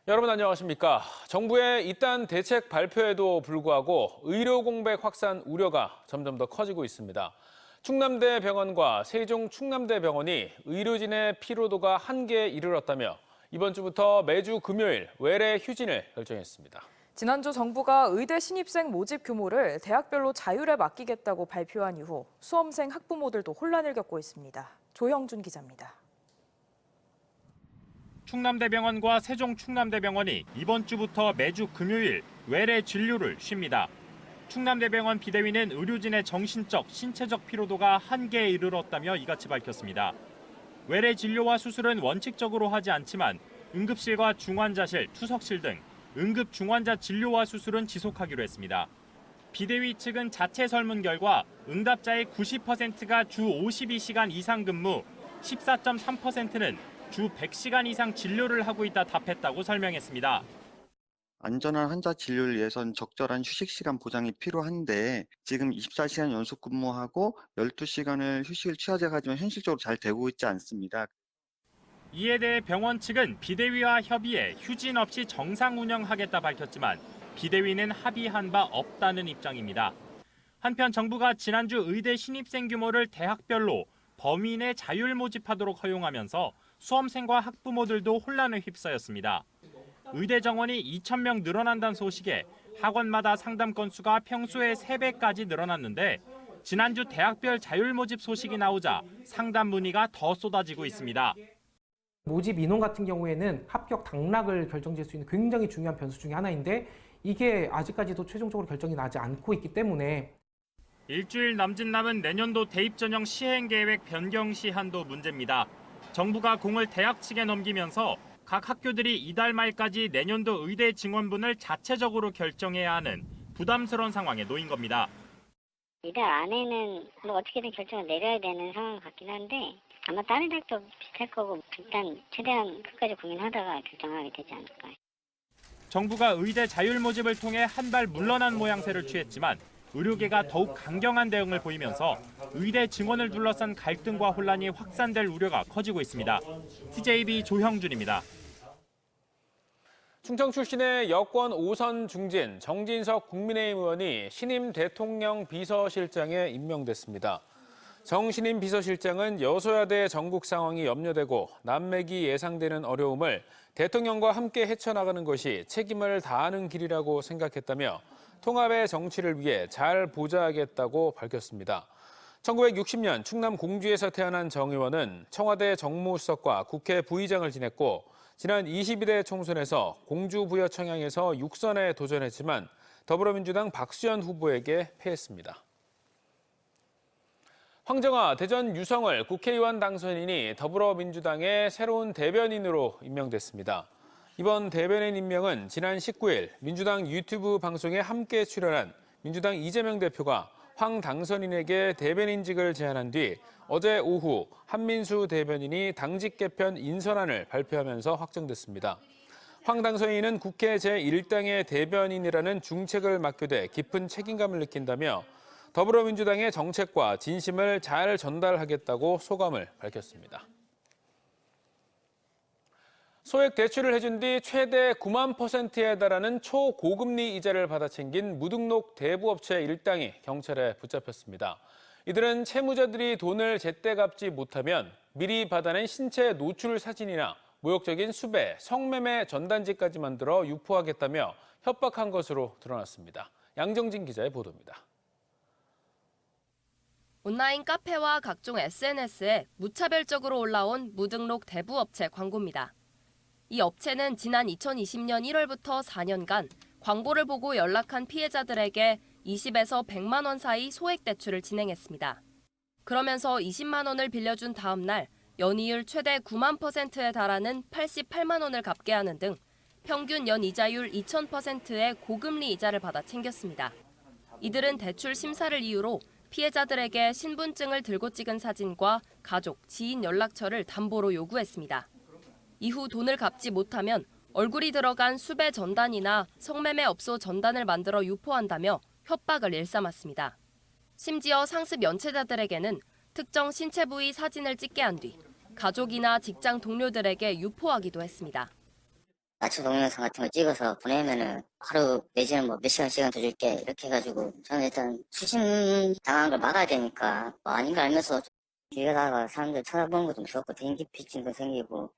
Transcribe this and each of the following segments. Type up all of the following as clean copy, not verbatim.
여러분 안녕하십니까? 정부의 이딴 대책 발표에도 불구하고 의료 공백 확산 우려가 점점 더 커지고 있습니다. 충남대병원과 세종 충남대병원이 의료진의 피로도가 한계에 이르렀다며 이번 주부터 매주 금요일 외래 휴진을 결정했습니다. 지난주 정부가 의대 신입생 모집 규모를 대학별로 자율에 맡기겠다고 발표한 이후 수험생 학부모들도 혼란을 겪고 있습니다. 조형준 기자입니다. 충남대병원과 세종 충남대병원이 이번 주부터 매주 금요일 외래 진료를 쉽니다. 충남대병원 비대위는 의료진의 정신적, 신체적 피로도가 한계에 이르렀다며 이같이 밝혔습니다. 외래 진료와 수술은 원칙적으로 하지 않지만 응급실과 중환자실, 투석실 등 응급 중환자 진료와 수술은 지속하기로 했습니다. 비대위 측은 자체 설문 결과 응답자의 90%가 주 52시간 이상 근무, 14.3%는 주 100시간 이상 진료를 하고 있다 답했다고 설명했습니다. 안전한 환자 진료를 위해선 적절한 휴식 시간 보장이 필요한데 지금 24시간 연속 근무하고 12시간을 휴식을 취하자 하지만 현실적으로 잘 되고 있지 않습니다. 이에 대해 병원 측은 비대위와 협의해 휴진 없이 정상 운영하겠다 밝혔지만 비대위는 합의한 바 없다는 입장입니다. 한편 정부가 지난주 의대 신입생 규모를 대학별로 범위 내 자율 모집하도록 허용하면서 수험생과 학부모들도 혼란에 휩싸였습니다. 의대 정원이 2,000명 늘어난다는 소식에 학원마다 상담 건수가 평소의 3배까지 늘어났는데 지난주 대학별 자율 모집 소식이 나오자 상담 문의가 더 쏟아지고 있습니다. 모집 인원 같은 경우에는 합격 당락을 결정질 수 있는 굉장히 중요한 변수 중에 하나인데 이게 아직까지도 최종적으로 결정이 나지 않고 있기 때문에 일주일 남짓 남은 내년도 대입 전형 시행 계획 변경 시한도 문제입니다. 정부가 공을 대학 측에 넘기면서 각 학교들이 이달 말까지 내년도 의대 증원분을 자체적으로 결정해야 하는 부담스러운 상황에 놓인 겁니다. 이달 안에는 뭐 어떻게든 결정을 내려야 되는 상황 같긴 한데 아마 다른 대학도 비슷할 거고 일단 최대한 끝까지 고민하다가 결정하게 되지 않을까. 정부가 의대 자율 모집을 통해 한 발 물러난 모양새를 취했지만 의료계가 더욱 강경한 대응을 보이면서 의대 증원을 둘러싼 갈등과 혼란이 확산될 우려가 커지고 있습니다. TJB 조형준입니다. 충청 출신의 여권 5선 중진 정진석 국민의힘 의원이 신임 대통령 비서실장에 임명됐습니다. 정 신임 비서실장은 여소야대 전국 상황이 염려되고 난맥이 예상되는 어려움을 대통령과 함께 헤쳐나가는 것이 책임을 다하는 길이라고 생각했다며 통합의 정치를 위해 잘 보좌하겠다고 밝혔습니다. 1960년 충남 공주에서 태어난 정 의원은 청와대 정무수석과 국회 부의장을 지냈고 지난 22대 총선에서 공주부여 청양에서 6선에 도전했지만 더불어민주당 박수현 후보에게 패했습니다. 황정아 대전 유성을 국회의원 당선인이 더불어민주당의 새로운 대변인으로 임명됐습니다. 이번 대변인 임명은 지난 19일 민주당 유튜브 방송에 함께 출연한 민주당 이재명 대표가 황 당선인에게 대변인직을 제안한 뒤 어제 오후 한민수 대변인이 당직 개편 인선안을 발표하면서 확정됐습니다. 황 당선인은 국회 제1당의 대변인이라는 중책을 맡게 돼 깊은 책임감을 느낀다며 더불어민주당의 정책과 진심을 잘 전달하겠다고 소감을 밝혔습니다. 소액 대출을 해준 뒤 최대 9만 %에 달하는 초고금리 이자를 받아 챙긴 무등록 대부업체 일당이 경찰에 붙잡혔습니다. 이들은 채무자들이 돈을 제때 갚지 못하면 미리 받아낸 신체 노출 사진이나 모욕적인 수배, 성매매 전단지까지 만들어 유포하겠다며 협박한 것으로 드러났습니다. 양정진 기자의 보도입니다. 온라인 카페와 각종 SNS에 무차별적으로 올라온 무등록 대부업체 광고입니다. 이 업체는 지난 2020년 1월부터 4년간 광고를 보고 연락한 피해자들에게 20에서 100만 원 사이 소액 대출을 진행했습니다. 그러면서 20만 원을 빌려준 다음 날 연이율 최대 9만 %에 달하는 88만 원을 갚게 하는 등 평균 연 이자율 2000%의 고금리 이자를 받아 챙겼습니다. 이들은 대출 심사를 이유로 피해자들에게 신분증을 들고 찍은 사진과 가족, 지인 연락처를 담보로 요구했습니다. 이후 돈을 갚지 못하면 얼굴이 들어간 수배 전단이나 성매매 업소 전단을 만들어 유포한다며 협박을 일삼았습니다. 심지어 상습 연체자들에게는 특정 신체 부위 사진을 찍게 한 뒤 가족이나 직장 동료들에게 유포하기도 했습니다. 맞춤 동영상 같은 거 찍어서 보내면은 하루 내지는 뭐 몇 시간 더 줄게 이렇게 해가지고 저는 일단 수심 당한 걸 막아야 되니까 뭐 아닌 걸 알면서 길 가다가 사람들 쳐다보는 것도 무섭고 대인기피증도 생기고.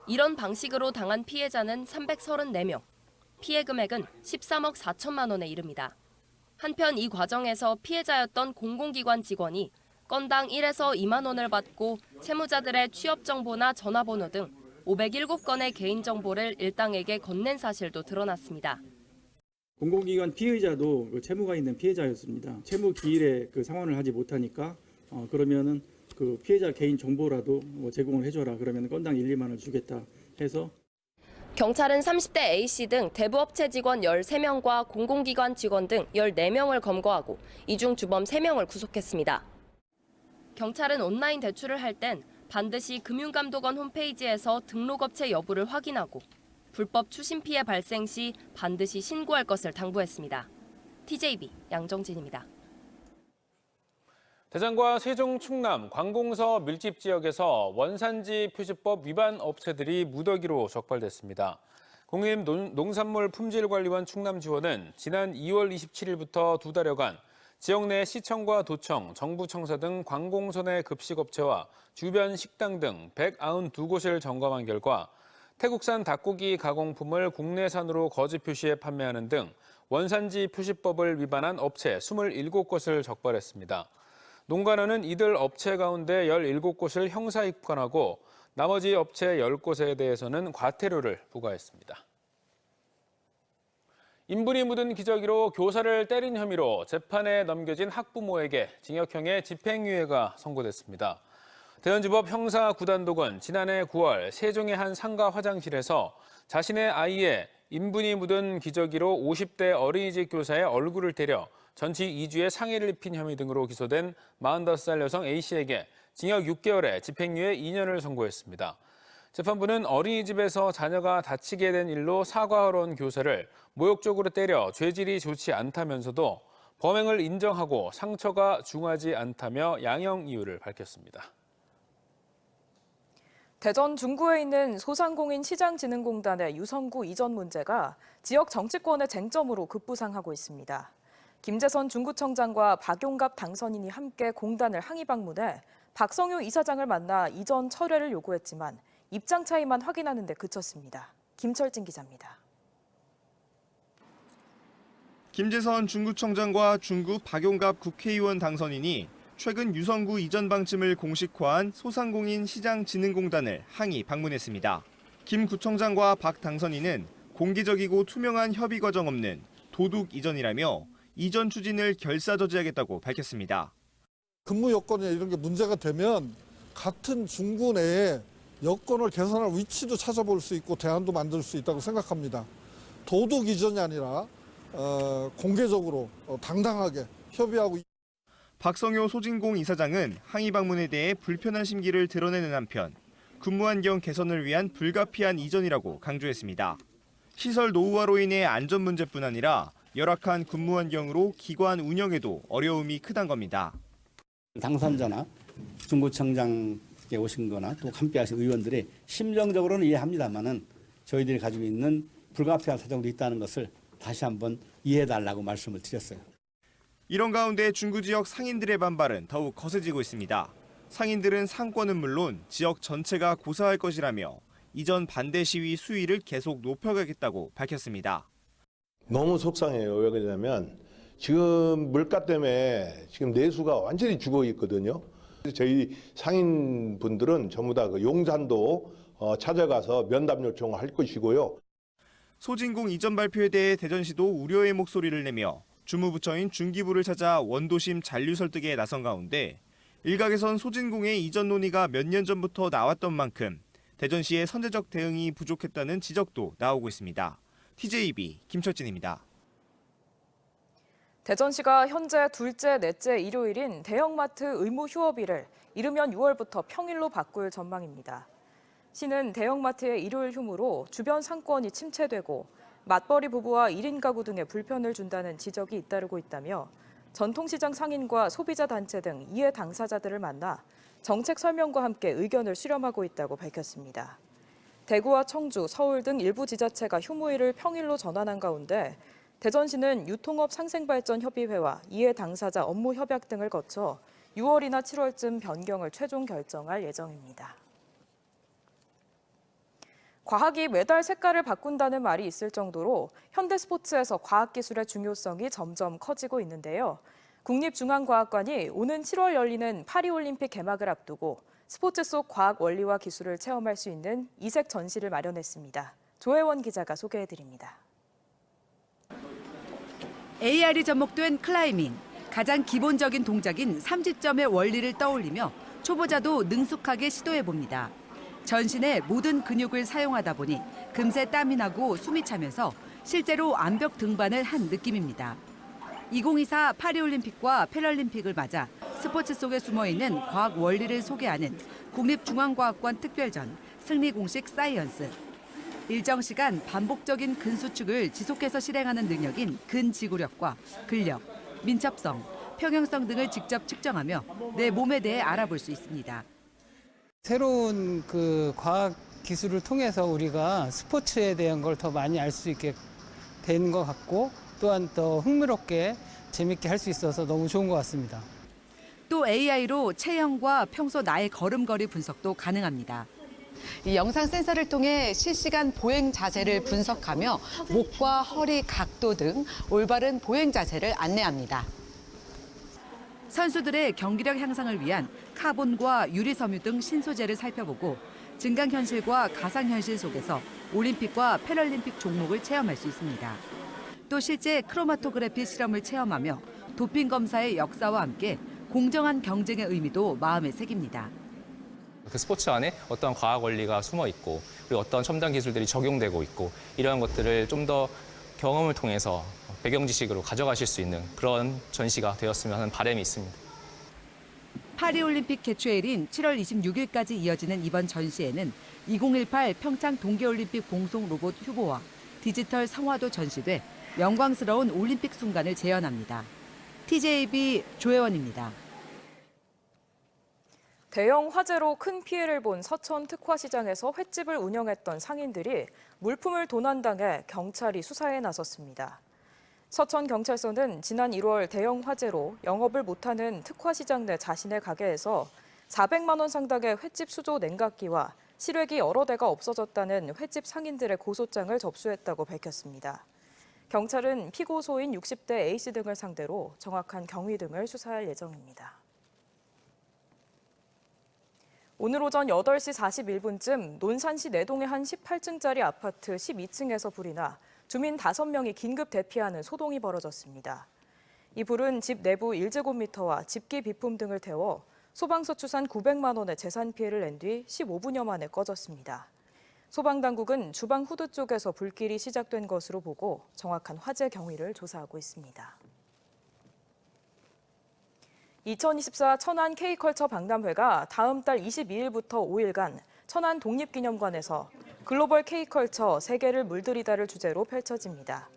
이런 방식으로 당한 피해자는 334명. 피해 금액은 13억 4천만 원에 이릅니다. 한편 이 과정에서 피해자였던 공공기관 직원이 건당 1에서 2만 원을 받고 채무자들의 취업 정보나 전화번호 등 507건의 개인정보를 일당에게 건넨 사실도 드러났습니다. 공공기관 피의자도 채무가 있는 피해자였습니다. 채무 기일에 그 상환을 하지 못하니까 그러면은 그 피해자 개인 정보라도 제공을 해줘라. 그러면 건당 1, 2만 원 주겠다 해서. 경찰은 30대 A씨 등 대부업체 직원 13명과 공공기관 직원 등 14명을 검거하고 이 중 주범 3명을 구속했습니다. 경찰은 온라인 대출을 할 땐 반드시 금융감독원 홈페이지에서 등록업체 여부를 확인하고 불법 추심 피해 발생 시 반드시 신고할 것을 당부했습니다. TJB 양정진입니다. 대전과 세종, 충남, 관공서 밀집 지역에서 원산지 표시법 위반 업체들이 무더기로 적발됐습니다. 국립농산물품질관리원 충남지원은 지난 2월 27일부터 2달여간 지역 내 시청과 도청, 정부청사 등 관공서 내 급식업체와 주변 식당 등 192곳을 점검한 결과 태국산 닭고기 가공품을 국내산으로 거짓 표시해 판매하는 등 원산지 표시법을 위반한 업체 27곳을 적발했습니다. 농가는 이들 업체 가운데 17곳을 형사 입건하고 나머지 업체 10곳에 대해서는 과태료를 부과했습니다. 인분이 묻은 기저귀로 교사를 때린 혐의로 재판에 넘겨진 학부모에게 징역형의 집행유예가 선고됐습니다. 대전지법 형사9단독은 지난해 9월 세종의 한 상가 화장실에서 자신의 아이의 인분이 묻은 기저귀로 50대 어린이집 교사의 얼굴을 때려 전치 2주의 상해를 입힌 혐의 등으로 기소된 45살 여성 A씨에게 징역 6개월에 집행유예 2년을 선고했습니다. 재판부는 어린이집에서 자녀가 다치게 된 일로 사과하러 온 교사를 모욕적으로 때려 죄질이 좋지 않다면서도 범행을 인정하고 상처가 중하지 않다며 양형 이유를 밝혔습니다. 대전 중구에 있는 소상공인 시장진흥공단의 유성구 이전 문제가 지역 정치권의 쟁점으로 급부상하고 있습니다. 김재선 중구청장과 박용갑 당선인이 함께 공단을 항의 방문해 박성효 이사장을 만나 이전 철회를 요구했지만 입장 차이만 확인하는 데 그쳤습니다. 김철진 기자입니다. 김재선 중구청장과 중구 박용갑 국회의원 당선인이 최근 유성구 이전 방침을 공식화한 소상공인 시장진흥공단을 항의 방문했습니다. 김 구청장과 박 당선인은 공개적이고 투명한 협의 과정 없는 도둑 이전이라며 이전 추진을 결사저지하겠다고 밝혔습니다. 근무 여건이나 이런 게 문제가 되면 같은 중구 내에 여건을 개선할 위치도 찾아볼 수 있고 대안도 만들 수 있다고 생각합니다. 도둑 이전이 아니라 공개적으로 당당하게 협의하고. 박성효 소진공 이사장은 항의 방문에 대해 불편한 심기를 드러내는 한편 근무 환경 개선을 위한 불가피한 이전이라고 강조했습니다. 시설 노후화로 인해 안전 문제뿐 아니라 열악한 근무 환경으로 기관 운영에도 어려움이 크다는 겁니다. 당선자나 중구청장에 오신 거나 또 함께 하신 의원들이 심정적으로는 이해합니다만은 저희들이 가지고 있는 불가피한 사정도 있다는 것을 다시 한번 이해해달라고 말씀을 드렸어요. 이런 가운데 중구 지역 상인들의 반발은 더욱 거세지고 있습니다. 상인들은 상권은 물론 지역 전체가 고사할 것이라며 이전 반대 시위 수위를 계속 높여가겠다고 밝혔습니다. 너무 속상해요. 왜 그러냐면 지금 물가 때문에 지금 내수가 완전히 죽어 있거든요. 저희 상인분들은 전부 다 그 용산도 찾아가서 면담 요청할 것이고요. 소진공 이전 발표에 대해 대전시도 우려의 목소리를 내며 주무부처인 중기부를 찾아 원도심 잔류 설득에 나선 가운데 일각에선 소진공의 이전 논의가 몇 년 전부터 나왔던 만큼 대전시의 선제적 대응이 부족했다는 지적도 나오고 있습니다. TJB 김철진입니다. 대전시가 현재 둘째, 넷째 일요일인 대형마트 의무 휴업일을 이르면 6월부터 평일로 바꿀 전망입니다. 시는 대형마트의 일요일 휴무로 주변 상권이 침체되고 맞벌이 부부와 1인 가구 등에 불편을 준다는 지적이 잇따르고 있다며 전통시장 상인과 소비자 단체 등 이해 당사자들을 만나 정책 설명과 함께 의견을 수렴하고 있다고 밝혔습니다. 대구와 청주, 서울 등 일부 지자체가 휴무일을 평일로 전환한 가운데 대전시는 유통업 상생발전협의회와 이해 당사자 업무 협약 등을 거쳐 6월이나 7월쯤 변경을 최종 결정할 예정입니다. 과학이 매달 색깔을 바꾼다는 말이 있을 정도로 현대 스포츠에서 과학기술의 중요성이 점점 커지고 있는데요. 국립중앙과학관이 오는 7월 열리는 파리올림픽 개막을 앞두고 스포츠 속 과학 원리와 기술을 체험할 수 있는 이색 전시를 마련했습니다. 조혜원 기자가 소개해드립니다. AR이 접목된 클라이밍, 가장 기본적인 동작인 삼지점의 원리를 떠올리며 초보자도 능숙하게 시도해봅니다. 전신의 모든 근육을 사용하다 보니 금세 땀이 나고 숨이 차면서 실제로 암벽 등반을 한 느낌입니다. 2024 파리올림픽과 패럴림픽을 맞아 스포츠 속에 숨어있는 과학 원리를 소개하는 국립중앙과학관 특별전 승리공식 사이언스. 일정 시간 반복적인 근수축을 지속해서 실행하는 능력인 근지구력과 근력, 민첩성, 평형성 등을 직접 측정하며 내 몸에 대해 알아볼 수 있습니다. 새로운 과학 기술을 통해서 우리가 스포츠에 대한 걸 더 많이 알 수 있게 된 것 같고 또한 더 흥미롭게 재밌게 할 수 있어서 너무 좋은 것 같습니다. 또 AI로 체형과 평소 나의 걸음걸이 분석도 가능합니다. 이 영상 센서를 통해 실시간 보행 자세를 분석하며 목과 허리 각도 등 올바른 보행 자세를 안내합니다. 선수들의 경기력 향상을 위한 카본과 유리섬유 등 신소재를 살펴보고 증강현실과 가상현실 속에서 올림픽과 패럴림픽 종목을 체험할 수 있습니다. 또 실제 크로마토그래피 실험을 체험하며 도핑 검사의 역사와 함께 공정한 경쟁의 의미도 마음에 새깁니다. 그 스포츠 안에 어떤 과학 원리가 숨어 있고 그리고 어떤 첨단 기술들이 적용되고 있고 이러한 것들을 좀 더 경험을 통해서 배경 지식으로 가져가실 수 있는 그런 전시가 되었으면 하는 바람이 있습니다. 파리올림픽 개최일인 7월 26일까지 이어지는 이번 전시에는 2018 평창 동계올림픽 봉송 로봇 휴보와 디지털 성화도 전시돼 영광스러운 올림픽 순간을 재현합니다. TJB 조혜원입니다. 대형 화재로 큰 피해를 본 서천 특화시장에서 횟집을 운영했던 상인들이 물품을 도난당해 경찰이 수사에 나섰습니다. 서천경찰서는 지난 1월 대형 화재로 영업을 못하는 특화시장 내 자신의 가게에서 400만 원 상당의 횟집 수조 냉각기와 실외기 여러 대가 없어졌다는 횟집 상인들의 고소장을 접수했다고 밝혔습니다. 경찰은 피고소인 60대 A씨 등을 상대로 정확한 경위 등을 수사할 예정입니다. 오늘 오전 8시 41분쯤 논산시 내동의 한 18층짜리 아파트 12층에서 불이 나 주민 5명이 긴급 대피하는 소동이 벌어졌습니다. 이 불은 집 내부 1제곱미터와 집기 비품 등을 태워 소방서 추산 900만 원의 재산 피해를 낸 뒤 15분여 만에 꺼졌습니다. 소방당국은 주방 후드 쪽에서 불길이 시작된 것으로 보고 정확한 화재 경위를 조사하고 있습니다. 2024 천안 K컬처 박람회가 다음 달 22일부터 5일간 천안 독립기념관에서 글로벌 K컬처 세계를 물들이다를 주제로 펼쳐집니다.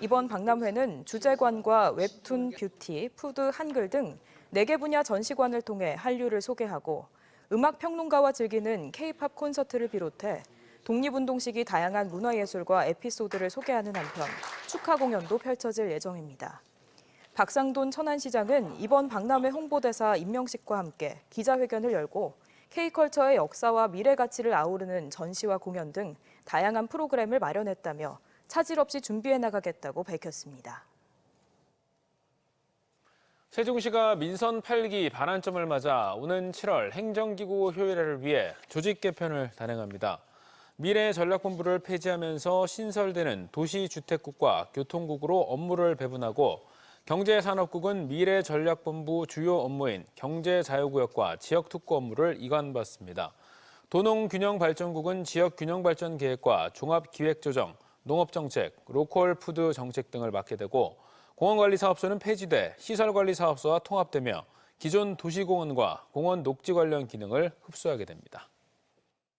이번 박람회는 주제관과 웹툰, 뷰티, 푸드, 한글 등 4개 분야 전시관을 통해 한류를 소개하고 음악 평론가와 즐기는 K-팝 콘서트를 비롯해 독립운동 시기 다양한 문화예술과 에피소드를 소개하는 한편 축하 공연도 펼쳐질 예정입니다. 박상돈 천안시장은 이번 박람회 홍보대사 임명식과 함께 기자회견을 열고 K컬처의 역사와 미래 가치를 아우르는 전시와 공연 등 다양한 프로그램을 마련했다며 차질 없이 준비해 나가겠다고 밝혔습니다. 세종시가 민선 8기 반환점을 맞아 오는 7월 행정기구 효율화를 위해 조직 개편을 단행합니다. 미래전략본부를 폐지하면서 신설되는 도시주택국과 교통국으로 업무를 배분하고 경제산업국은 미래전략본부 주요 업무인 경제자유구역과 지역특구 업무를 이관받습니다. 도농균형발전국은 지역균형발전계획과 종합기획조정, 농업정책, 로컬푸드 정책 등을 맡게 되고 공원관리사업소는 폐지돼 시설관리사업소와 통합되며 기존 도시공원과 공원 녹지 관련 기능을 흡수하게 됩니다.